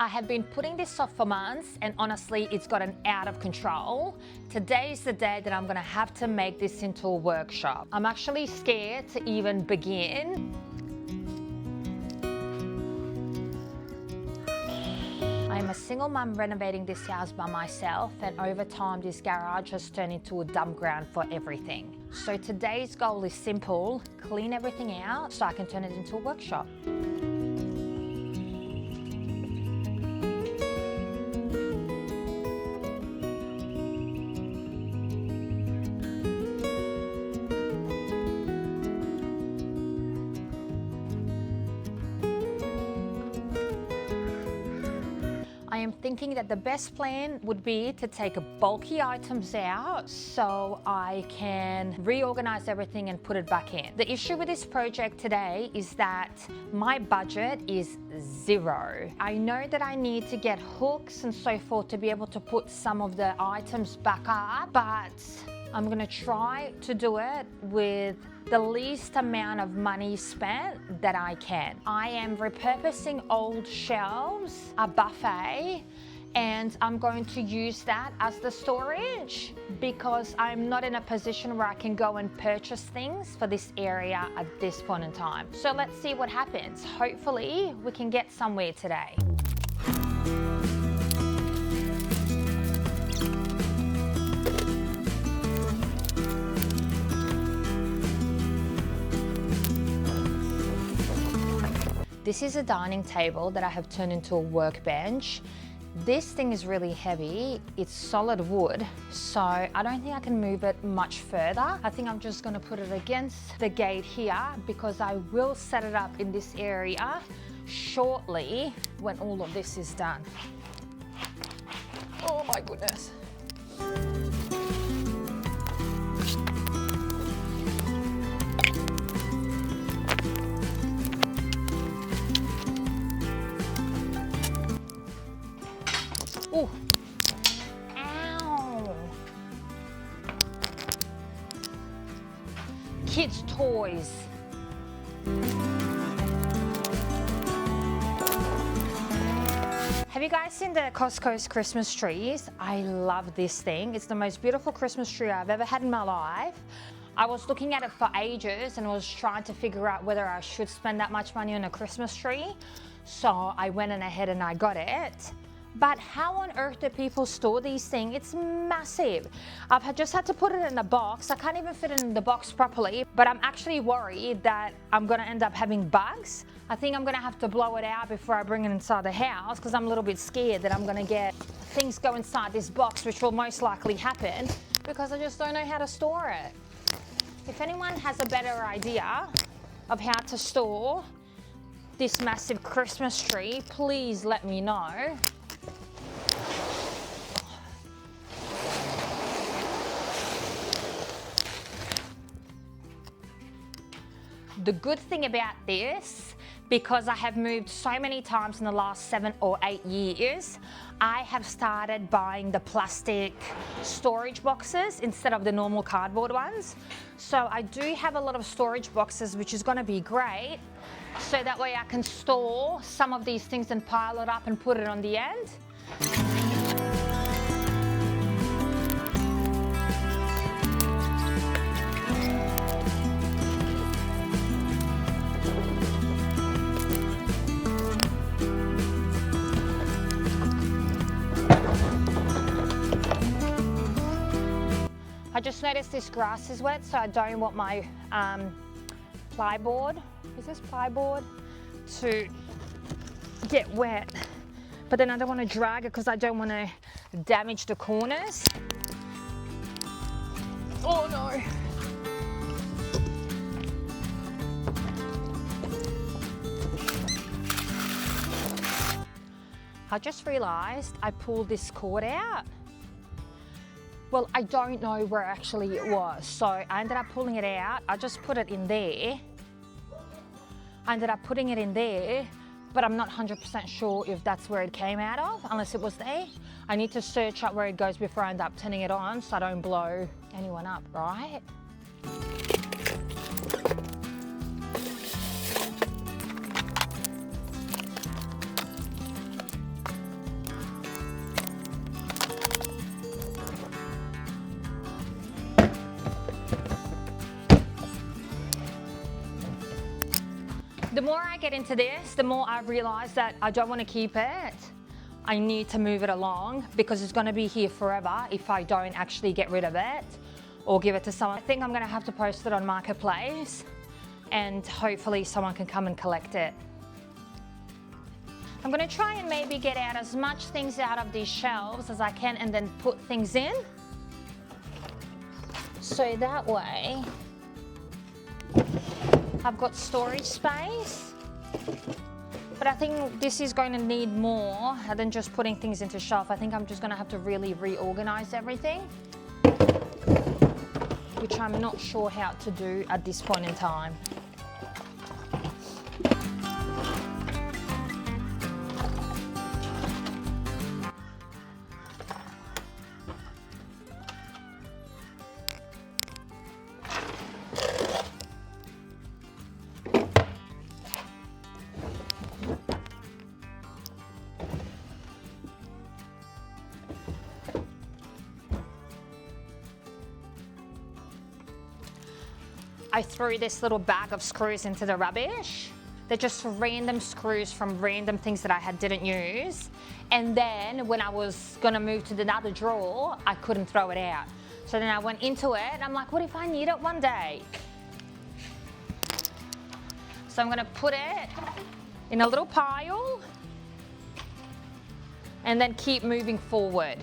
I have been putting this off for months and honestly it's gotten out of control. Today is the day that I'm gonna have to make this into a workshop. I'm actually scared to even begin. I'm a single mum renovating this house by myself, and over time this garage has turned into a dump ground for everything. So today's goal is simple: clean everything out so I can turn it into a workshop. I am thinking that the best plan would be to take bulky items out so I can reorganize everything and put it back in. The issue with this project today is that my budget is zero. I know that I need to get hooks and so forth to be able to put some of the items back up, but I'm gonna try to do it with the least amount of money spent that I can. I am repurposing old shelves, a buffet, and I'm going to use that as the storage because I'm not in a position where I can go and purchase things for this area at this point in time. So let's see what happens. Hopefully we can get somewhere today. This is a dining table that I have turned into a workbench. This thing is really heavy. It's solid wood, so I don't think I can move it much further. I think I'm just gonna put it against the gate here because I will set it up in this area shortly when all of this is done. Oh my goodness. Oh, ow. Kids' toys. Have you guys seen the Costco's Christmas trees? I love this thing. It's the most beautiful Christmas tree I've ever had in my life. I was looking at it for ages and was trying to figure out whether I should spend that much money on a Christmas tree. So I went ahead and I got it. But how on earth do people store these things? It's massive. I've just had to put it in a box. I can't even fit it in the box properly, but I'm actually worried that I'm gonna end up having bugs. I think I'm gonna have to blow it out before I bring it inside the house because I'm a little bit scared that I'm gonna get things go inside this box, which will most likely happen because I just don't know how to store it. If anyone has a better idea of how to store this massive Christmas tree, please let me know. The good thing about this, because I have moved so many times in the last 7 or 8 years, I have started buying the plastic storage boxes instead of the normal cardboard ones. So I do have a lot of storage boxes, which is going to be great. So that way I can store some of these things and pile it up and put it on the end. I just noticed this grass is wet, so I don't want my plyboard, is this plyboard, to get wet. But then I don't want to drag it because I don't want to damage the corners. Oh no. I just realized I pulled this cord out. Well, I don't know where actually it was, so I ended up pulling it out. I just put it in there. I ended up putting it in there, but I'm not 100% sure if that's where it came out of, unless it was there. I need to search up where it goes before I end up turning it on so I don't blow anyone up, right? more I get into this, the more I realize that I don't want to keep it. I need to move it along because it's going to be here forever if I don't actually get rid of it or give it to someone. I think I'm going to have to post it on Marketplace and hopefully someone can come and collect it. I'm going to try and maybe get out as much things out of these shelves as I can and then put things in. So that way I've got storage space. But I think this is going to need more than just putting things into shelf. I think I'm just going to have to really reorganize everything, which I'm not sure how to do at this point in time. I threw this little bag of screws into the rubbish. They're just random screws from random things that I didn't use. And then when I was gonna move to the other drawer, I couldn't throw it out. So then I went into it and I'm like, what if I need it one day? So I'm gonna put it in a little pile and then keep moving forward.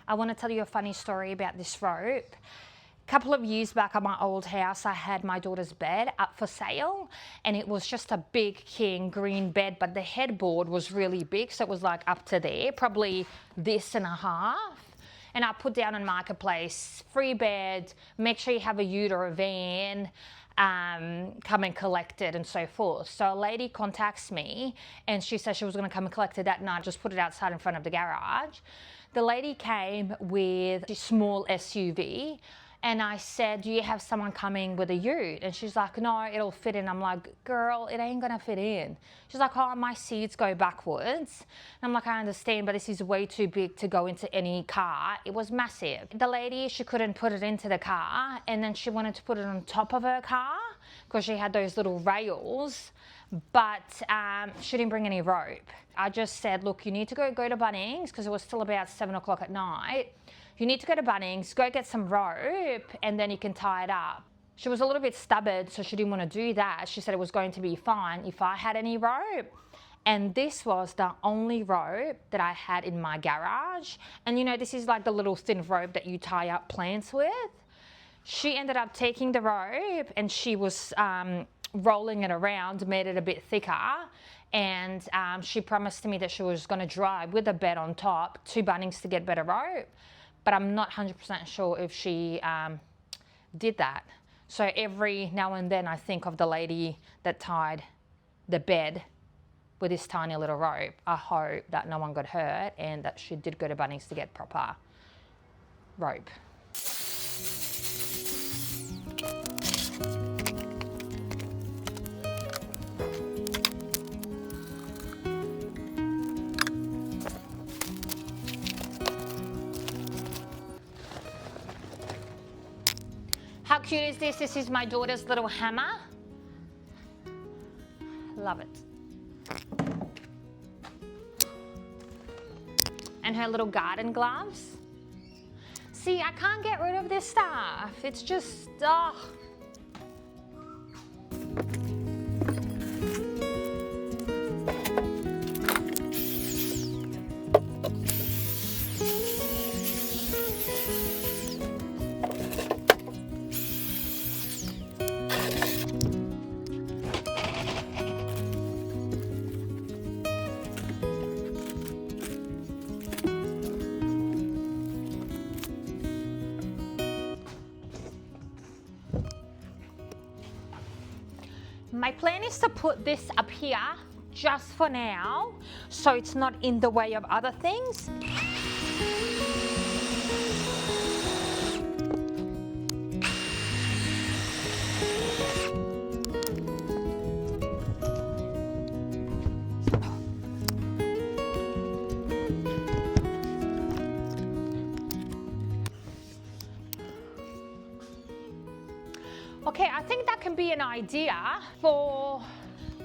I want to tell you a funny story about this rope. A couple of years back at my old house, I had my daughter's bed up for sale, and it was just a big king green bed, but the headboard was really big, so it was like up to there, probably this and a half. And I put down on Marketplace, free bed, make sure you have a ute or a van, come and collect it and so forth. So a lady contacts me and she said she was going to come and collect it that night, just put it outside in front of the garage. The lady came with a small SUV and I said, do you have someone coming with a ute? And she's like, no, it'll fit in. I'm like, girl, it ain't gonna fit in. She's like, oh, my seats go backwards. And I'm like, I understand, but this is way too big to go into any car. It was massive. The lady, she couldn't put it into the car, and then she wanted to put it on top of her car because she had those little rails, but she didn't bring any rope. I just said, look, you need to go to Bunnings, because it was still about 7 o'clock at night. You need to go to Bunnings, go get some rope, and then you can tie it up. She was a little bit stubborn, so she didn't want to do that. She said it was going to be fine if I had any rope. And this was the only rope that I had in my garage. And you know, this is like the little thin rope that you tie up plants with. She ended up taking the rope and she was rolling it around, made it a bit thicker. And she promised to me that she was going to drive with a bed on top to Bunnings to get better rope. But I'm not 100% sure if she did that. So every now and then I think of the lady that tied the bed with this tiny little rope. I hope that no one got hurt and that she did go to Bunnings to get proper rope. How cute is this? This is my daughter's little hammer. Love it. And her little garden gloves. See, I can't get rid of this stuff. It's just, oh. My plan is to put this up here just for now, so it's not in the way of other things. Okay, I think that can be an idea for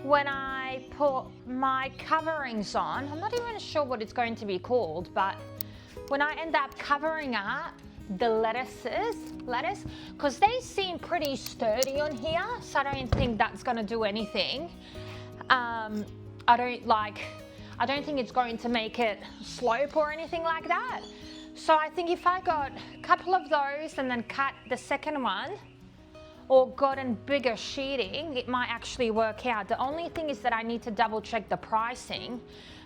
when I put my coverings on. I'm not even sure what it's going to be called, but when I end up covering up the lettuce, because they seem pretty sturdy on here, so I don't think that's going to do anything. I don't think it's going to make it slope or anything like that. So I think if I got a couple of those and then cut the second one, or gotten bigger sheeting, it might actually work out. The only thing is that I need to double check the pricing,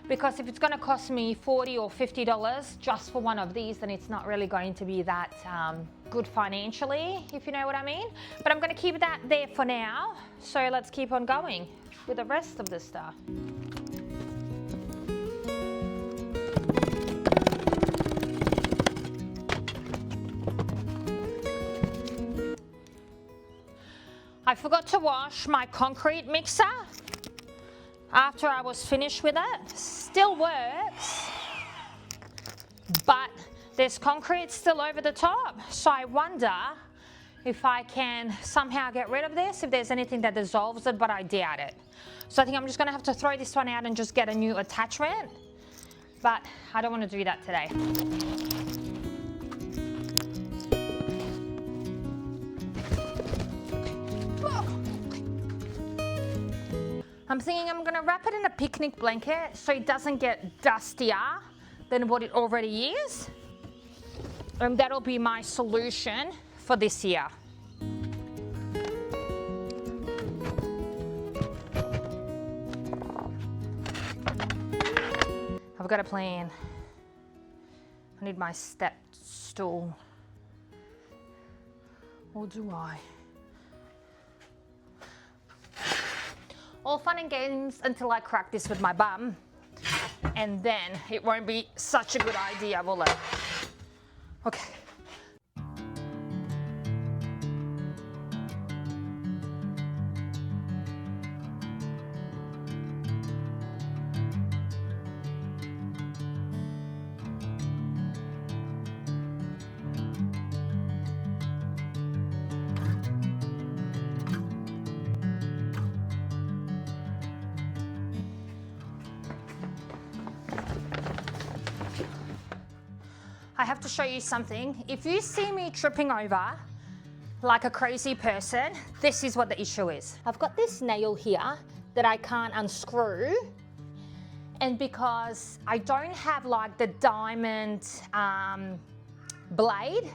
because if it's going to cost me $40 or $50 just for one of these, then it's not really going to be that good financially, if you know what I mean. But I'm going to keep that there for now. So let's keep on going with the rest of the stuff. I forgot to wash my concrete mixer after I was finished with it. Still works, but there's concrete still over the top. So I wonder if I can somehow get rid of this, if there's anything that dissolves it, but I doubt it. So I think I'm just gonna have to throw this one out and just get a new attachment, but I don't want to do that today. I'm thinking I'm gonna wrap it in a picnic blanket so it doesn't get dustier than what it already is. And that'll be my solution for this year. I've got a plan. I need my step stool. Or do I? All fun and games until I crack this with my bum, and then it won't be such a good idea, will it? Okay. I have to show you something. If you see me tripping over like a crazy person, this is what the issue is. I've got this nail here that I can't unscrew, and because I don't have like the diamond blade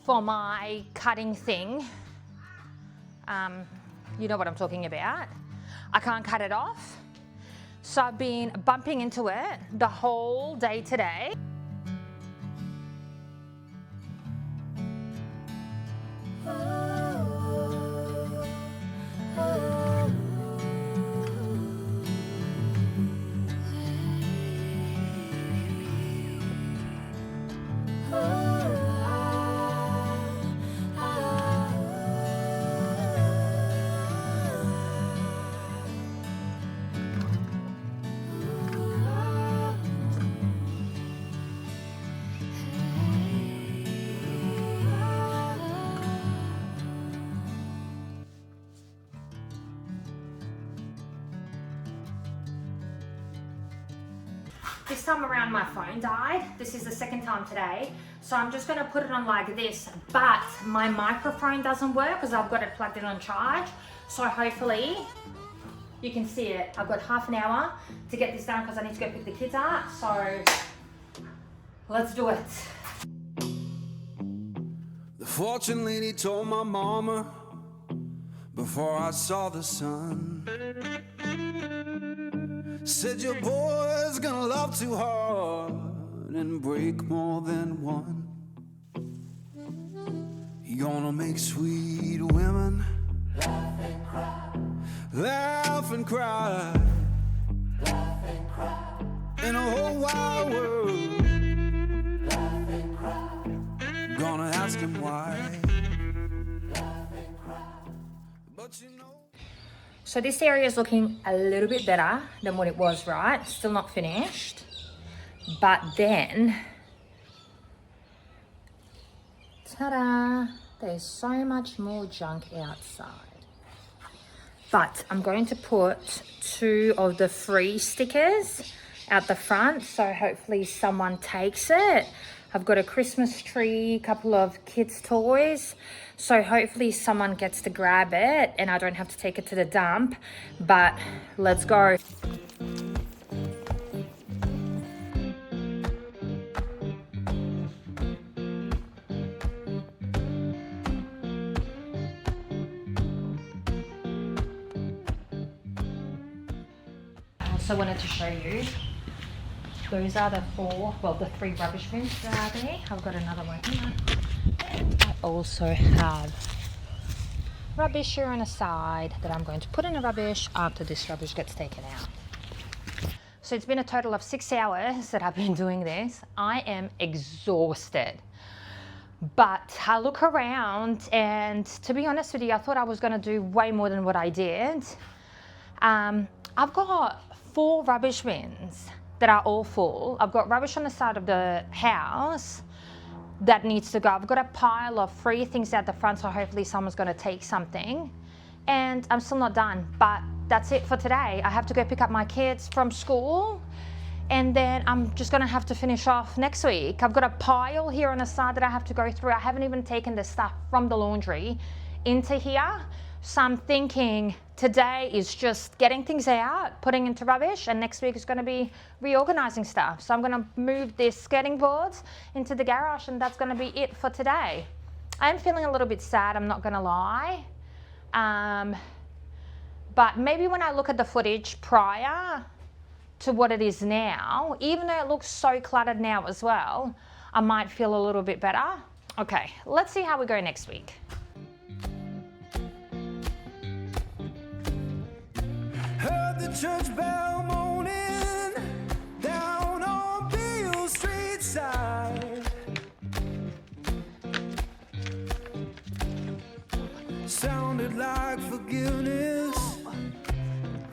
for my cutting thing, you know what I'm talking about, I can't cut it off. So I've been bumping into it the whole day today. This time around my phone died. This is the second time today. So I'm just gonna put it on like this, but my microphone doesn't work because I've got it plugged in on charge. So hopefully you can see it. I've got half an hour to get this done because I need to go pick the kids up. So let's do it. The fortune lady told my mama before I saw the sun, said your boy's gonna love too hard and break more than one. You're gonna make sweet women laugh and cry, laugh and cry, laugh and cry. In a whole wide world, asking why. But you know. So this area is looking a little bit better than what it was, right? Still not finished. But then, ta-da, there's so much more junk outside. But I'm going to put 2 of the free stickers out the front, so hopefully someone takes it. I've got a Christmas tree, a couple of kids' toys, so hopefully someone gets to grab it and I don't have to take it to the dump, but let's go. I also wanted to show you, those are the 3 rubbish bins that are there. I've got another one here. I also have rubbish here on the side that I'm going to put in the rubbish after this rubbish gets taken out. So it's been a total of 6 hours that I've been doing this. I am exhausted. But I look around and to be honest with you, I thought I was going to do way more than what I did. I've got 4 rubbish bins that are all full. I've got rubbish on the side of the house that needs to go. I've got a pile of free things out the front, so hopefully someone's going to take something. And I'm still not done, but that's it for today. I have to go pick up my kids from school and then I'm just going to have to finish off next week. I've got a pile here on the side that I have to go through. I haven't even taken the stuff from the laundry into here. So I'm thinking today is just getting things out, putting into rubbish, and next week is going to be reorganizing stuff. So I'm going to move this skirting boards into the garage and that's going to be it for today. I am feeling a little bit sad, I'm not going to lie. But maybe when I look at the footage prior to what it is now, even though it looks so cluttered now as well, I might feel a little bit better. Okay, let's see how we go next week. Heard the church bell moaning down on Beale Street side. Sounded like forgiveness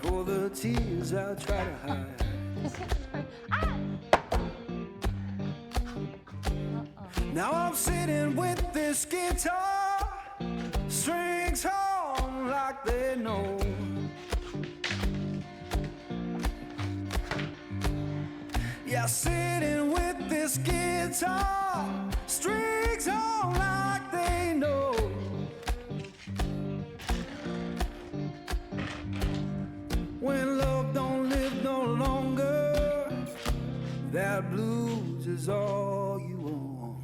for the tears I try to hide. Now I'm sitting with this guitar, strings hum like they know. Yeah, sitting with this guitar, strings on like they know. When love don't live no longer, that blues is all you own.